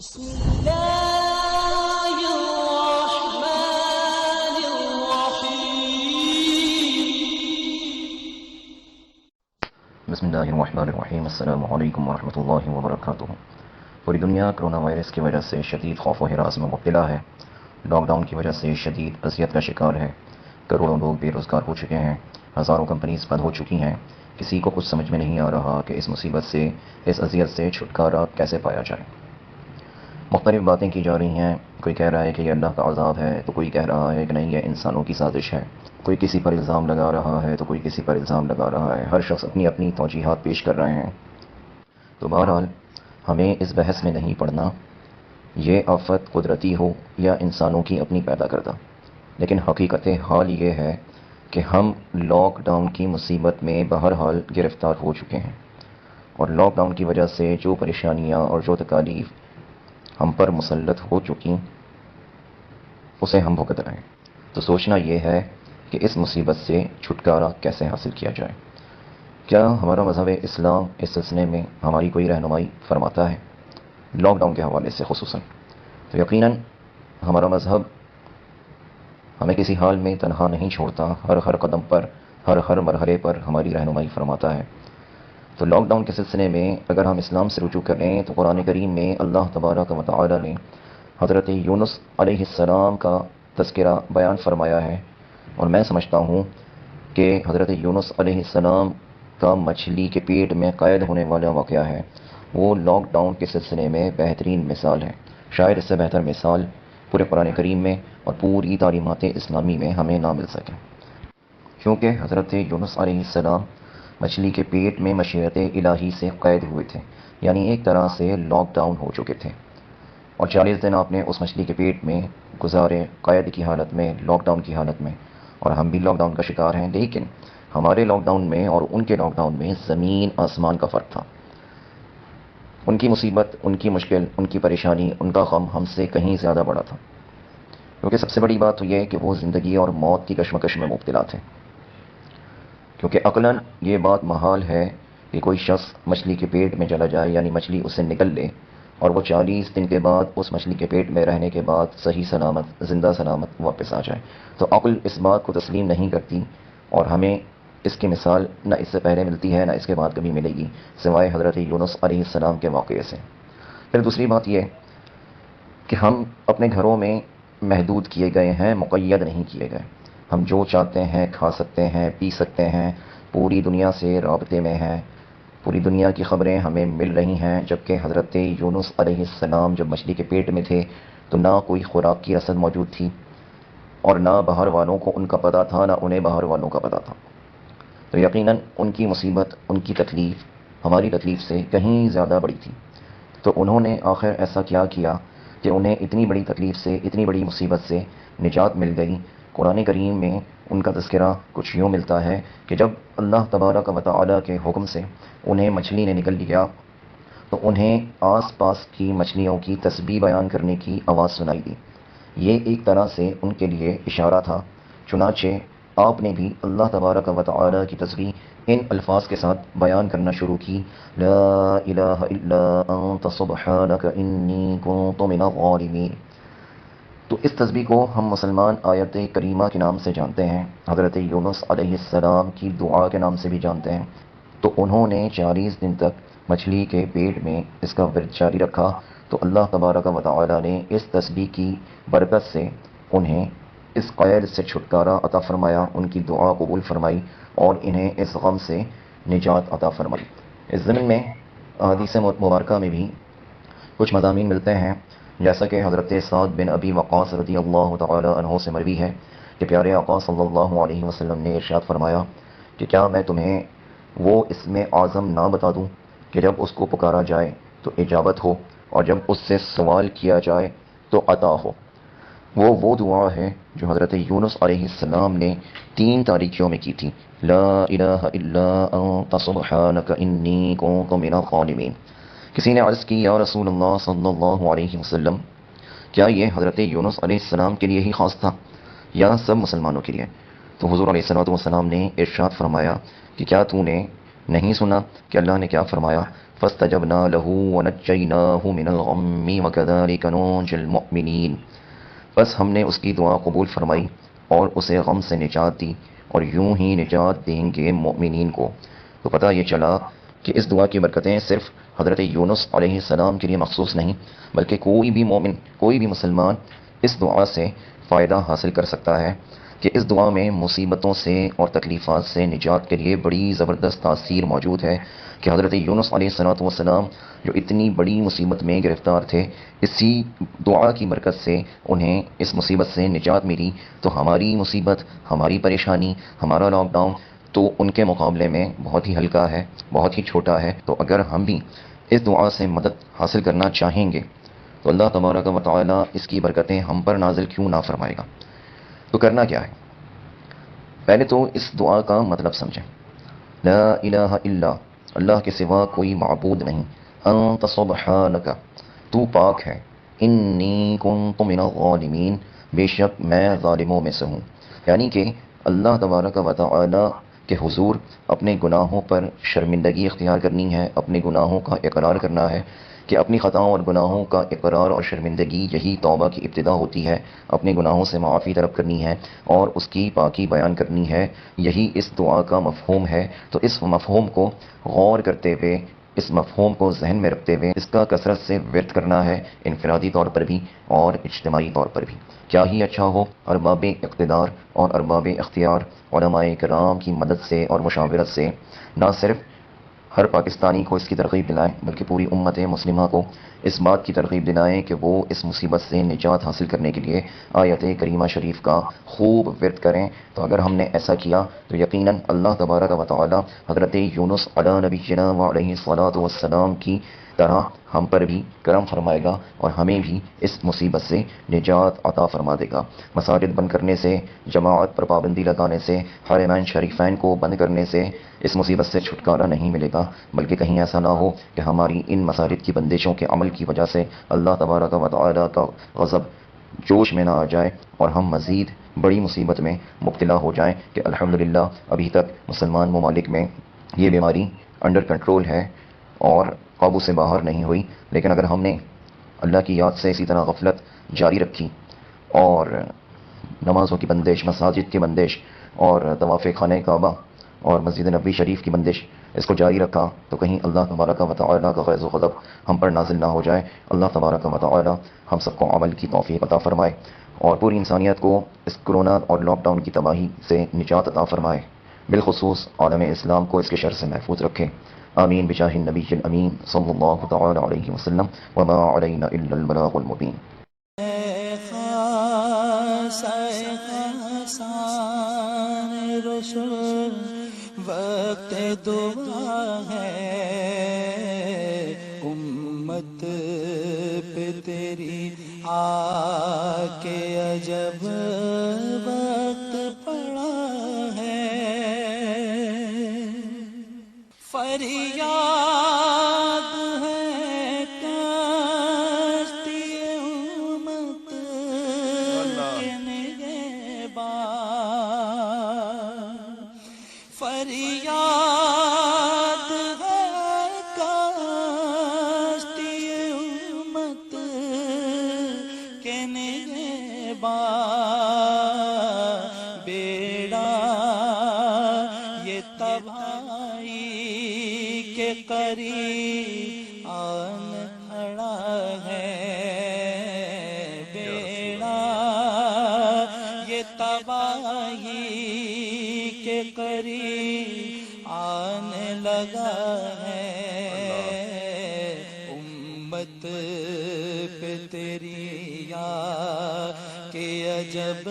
بسم الله الرحمن الرحيم بسم اللہ الرحمن الرحیم۔ السلام علیکم ورحمۃ اللہ وبرکاتہ۔ پوری دنیا کرونا وائرس کی وجہ سے شدید خوف و ہراس میں مبتلا ہے۔ لاک ڈاؤن کی وجہ سے شدید اذیت کا شکار ہے۔ کروڑوں لوگ بے روزگار ہو چکے ہیں، ہزاروں کمپنیز بند ہو چکی ہیں۔ کسی کو کچھ سمجھ میں نہیں آ رہا کہ اس مصیبت سے، اس اذیت سے چھٹکارا کیسے پایا جائے۔ مختلف باتیں کی جا رہی ہیں۔ کوئی کہہ رہا ہے کہ یہ اللہ کا عذاب ہے، تو کوئی کہہ رہا ہے کہ نہیں، یہ انسانوں کی سازش ہے۔ کوئی کسی پر الزام لگا رہا ہے تو کوئی کسی پر الزام لگا رہا ہے۔ ہر شخص اپنی اپنی توجیحات پیش کر رہے ہیں۔ تو بہرحال ہمیں اس بحث میں نہیں پڑنا، یہ آفت قدرتی ہو یا انسانوں کی اپنی پیدا کردہ، لیکن حقیقت حال یہ ہے کہ ہم لاک ڈاؤن کی مصیبت میں بہرحال گرفتار ہو چکے ہیں، اور لاک ڈاؤن کی وجہ سے جو پریشانیاں اور جو تکالیف ہم پر مسلط ہو چکی اسے ہم بھگت رہے ہیں۔ تو سوچنا یہ ہے کہ اس مصیبت سے چھٹکارا کیسے حاصل کیا جائے۔ کیا ہمارا مذہب اسلام اس سلسلے میں ہماری کوئی رہنمائی فرماتا ہے، لاک ڈاؤن کے حوالے سے خصوصاً؟ تو یقیناً ہمارا مذہب ہمیں کسی حال میں تنہا نہیں چھوڑتا، ہر قدم پر، ہر مرحلے پر ہماری رہنمائی فرماتا ہے۔ تو لاک ڈاؤن کے سلسلے میں اگر ہم اسلام سے رجوع کریں تو قرآن کریم میں اللہ تبارک و تعالی نے حضرت یونس علیہ السلام کا تذکرہ بیان فرمایا ہے، اور میں سمجھتا ہوں کہ حضرت یونس علیہ السلام کا مچھلی کے پیٹ میں قید ہونے والا واقعہ ہے، وہ لاک ڈاؤن کے سلسلے میں بہترین مثال ہے۔ شاید اس سے بہتر مثال پورے قرآن کریم میں اور پوری تعلیمات اسلامی میں ہمیں نہ مل سکے، کیونکہ حضرت یونس علیہ السلام مچھلی کے پیٹ میں مشیت الہی سے قید ہوئے تھے، یعنی ایک طرح سے لاک ڈاؤن ہو چکے تھے، اور 40 دن آپ نے اس مچھلی کے پیٹ میں گزارے، قید کی حالت میں، لاک ڈاؤن کی حالت میں۔ اور ہم بھی لاک ڈاؤن کا شکار ہیں، لیکن ہمارے لاک ڈاؤن میں اور ان کے لاک ڈاؤن میں زمین آسمان کا فرق تھا۔ ان کی مصیبت، ان کی مشکل، ان کی پریشانی، ان کا غم ہم سے کہیں زیادہ بڑا تھا، کیونکہ سب سے بڑی بات تو یہ ہے کہ وہ زندگی اور موت کی کشمکش میں مبتلا تھے۔ کیونکہ عقلاً یہ بات محال ہے کہ کوئی شخص مچھلی کے پیٹ میں چلا جائے، یعنی مچھلی اسے نگل لے، اور وہ 40 دن کے بعد اس مچھلی کے پیٹ میں رہنے کے بعد صحیح سلامت، زندہ سلامت واپس آ جائے۔ تو عقل اس بات کو تسلیم نہیں کرتی، اور ہمیں اس کی مثال نہ اس سے پہلے ملتی ہے، نہ اس کے بعد کبھی ملے گی، سوائے حضرت یونس علیہ السلام کے واقعے سے۔ پھر دوسری بات یہ کہ ہم اپنے گھروں میں محدود کیے گئے ہیں، مقید نہیں کیے گئے۔ ہم جو چاہتے ہیں کھا سکتے ہیں، پی سکتے ہیں، پوری دنیا سے رابطے میں ہیں، پوری دنیا کی خبریں ہمیں مل رہی ہیں، جبکہ حضرت یونس علیہ السلام جب مچھلی کے پیٹ میں تھے تو نہ کوئی خوراک کی رسد موجود تھی، اور نہ باہر والوں کو ان کا پتہ تھا، نہ انہیں باہر والوں کا پتہ تھا۔ تو یقیناً ان کی مصیبت، ان کی تکلیف ہماری تکلیف سے کہیں زیادہ بڑی تھی۔ تو انہوں نے آخر ایسا کیا کہ انہیں اتنی بڑی تکلیف سے، اتنی بڑی مصیبت سے نجات مل گئی۔ قرآن کریم میں ان کا تذکرہ کچھ یوں ملتا ہے کہ جب اللہ تبارک و تعالی کے حکم سے انہیں مچھلی نے نگل لیا تو انہیں آس پاس کی مچھلیوں کی تسبیح بیان کرنے کی آواز سنائی دی۔ یہ ایک طرح سے ان کے لیے اشارہ تھا، چنانچہ آپ نے بھی اللہ تبارک و تعالی کی تسبیح ان الفاظ کے ساتھ بیان کرنا شروع کی، لا الہ الا انت سبحانک انی کنت من الظالمین۔ تو اس تسبیح کو ہم مسلمان آیت کریمہ کے نام سے جانتے ہیں، حضرت یونس علیہ السلام کی دعا کے نام سے بھی جانتے ہیں۔ تو انہوں نے 40 دن تک مچھلی کے پیٹ میں اس کا ورد جاری رکھا، تو اللہ تبارک و تعالی نے اس تسبیح کی برکت سے انہیں اس قید سے چھٹکارا عطا فرمایا، ان کی دعا قبول فرمائی، اور انہیں اس غم سے نجات عطا فرمائی۔ اس ضمن میں احادیث مبارکہ میں بھی کچھ مضامین ملتے ہیں، جیسا کہ حضرت سعد بن ابی وقاص رضی اللہ تعالی عنہ سے مروی ہے کہ پیارے آقا صلی اللہ علیہ وسلم نے ارشاد فرمایا کہ کیا میں تمہیں وہ اسم اعظم نہ بتا دوں کہ جب اس کو پکارا جائے تو اجابت ہو، اور جب اس سے سوال کیا جائے تو عطا ہو۔ وہ دعا ہے جو حضرت یونس علیہ السلام نے 3 تاریکیوں میں کی تھی، لا الہ الا انت سبحانک انی کنت من الظالمین۔ کسی نے عرض کی، یا رسول اللہ صلی اللہ علیہ وسلم، کیا یہ حضرت یونس علیہ السلام کے لیے ہی خاص تھا یا سب مسلمانوں کے لیے؟ تو حضور علیہ السلام نے ارشاد فرمایا کہ کیا تو نے نہیں سنا کہ اللہ نے کیا فرمایا، فاستجبنا له ونجيناه من الغم وكذلك ننجي المؤمنين. بس ہم نے اس کی دعا قبول فرمائی اور اسے غم سے نجات دی اور یوں ہی نجات دیں گے مومنین کو. تو پتہ یہ چلا کہ اس دعا کی برکتیں صرف حضرت یونس علیہ السلام کے لیے مخصوص نہیں، بلکہ کوئی بھی مومن، کوئی بھی مسلمان اس دعا سے فائدہ حاصل کر سکتا ہے کہ اس دعا میں مصیبتوں سے اور تکلیفات سے نجات کے لیے بڑی زبردست تاثیر موجود ہے کہ حضرت یونس علیہ السلام جو اتنی بڑی مصیبت میں گرفتار تھے، اسی دعا کی برکت سے انہیں اس مصیبت سے نجات ملی. تو ہماری مصیبت، ہماری پریشانی، ہمارا لاک ڈاؤن تو ان کے مقابلے میں بہت ہی ہلکا ہے، بہت ہی چھوٹا ہے. تو اگر ہم بھی اس دعا سے مدد حاصل کرنا چاہیں گے تو اللہ تبارک و تعالی اس کی برکتیں ہم پر نازل کیوں نہ فرمائے گا. تو کرنا کیا ہے؟ پہلے تو اس دعا کا مطلب سمجھیں. لا الہ الا، اللہ کے سوا کوئی معبود نہیں. انت سبحانک، تو پاک ہے. انی کنت من الظالمین، بے شک میں ظالموں میں سے ہوں. یعنی کہ اللہ تبارک و تعالی کے حضور اپنے گناہوں پر شرمندگی اختیار کرنی ہے، اپنے گناہوں کا اقرار کرنا ہے کہ اپنی خطاؤں اور گناہوں کا اقرار اور شرمندگی یہی توبہ کی ابتدا ہوتی ہے. اپنے گناہوں سے معافی طلب کرنی ہے اور اس کی پاکی بیان کرنی ہے، یہی اس دعا کا مفہوم ہے. تو اس مفہوم کو غور کرتے ہوئے، اس مفہوم کو ذہن میں رکھتے ہوئے اس کا کثرت سے ورد کرنا ہے، انفرادی طور پر بھی اور اجتماعی طور پر بھی. کیا ہی اچھا ہو ارباب اقتدار اور ارباب اختیار علماء کرام کی مدد سے اور مشاورت سے نہ صرف ہر پاکستانی کو اس کی ترغیب دلائیں، بلکہ پوری امت مسلمہ کو اس بات کی ترغیب دلائیں کہ وہ اس مصیبت سے نجات حاصل کرنے کے لیے آیت کریمہ شریف کا خوب ورد کریں. تو اگر ہم نے ایسا کیا تو یقیناً اللہ تبارک و تعالی حضرت یونس علی نبینا علیہ الصلاۃ والسلام کی طرح ہم پر بھی کرم فرمائے گا اور ہمیں بھی اس مصیبت سے نجات عطا فرما دے گا. مساجد بند کرنے سے، جماعت پر پابندی لگانے سے، حرمین شریفین کو بند کرنے سے اس مصیبت سے چھٹکارا نہیں ملے گا، بلکہ کہیں ایسا نہ ہو کہ ہماری ان مساجد کی بندشوں کے عمل کی وجہ سے اللہ تبارک و تعالی کا غضب جوش میں نہ آ جائے اور ہم مزید بڑی مصیبت میں مبتلا ہو جائیں کہ الحمدللہ ابھی تک مسلمان ممالک میں یہ بیماری انڈر کنٹرول ہے اور قابو سے باہر نہیں ہوئی. لیکن اگر ہم نے اللہ کی یاد سے اسی طرح غفلت جاری رکھی اور نمازوں کی بندش، مساجد کی بندش اور طواف خانہ کعبہ اور مسجد نبوی شریف کی بندش اس کو جاری رکھا تو کہیں اللہ تبارک و تعالی کا غیظ و غضب ہم پر نازل نہ ہو جائے. اللہ تبارک و تعالی ہم سب کو عمل کی توفیق عطا فرمائے اور پوری انسانیت کو اس کرونا اور لاک ڈاؤن کی تباہی سے نجات عطا فرمائے، بالخصوص عالم اسلام کو اس کے شر سے محفوظ رکھے. آمین بجاہ النبی الامین صلی اللہ تعالی علیہ وسلم وما علینا الا البلاغ المبین. وقت دعا ہے امت پہ تیری آ کے عجب وقت پڑا ہے. فریاد ہے کشتی امت کے نگہباں، فریاد ہے کشتی امت کے نگہباں. بیڑا یہ تباہی کے قریب آن کھڑا ہے. بیڑا یہ تباہی کے قریب آنے لگا ہے. امت پہ تیری یاد کے عجب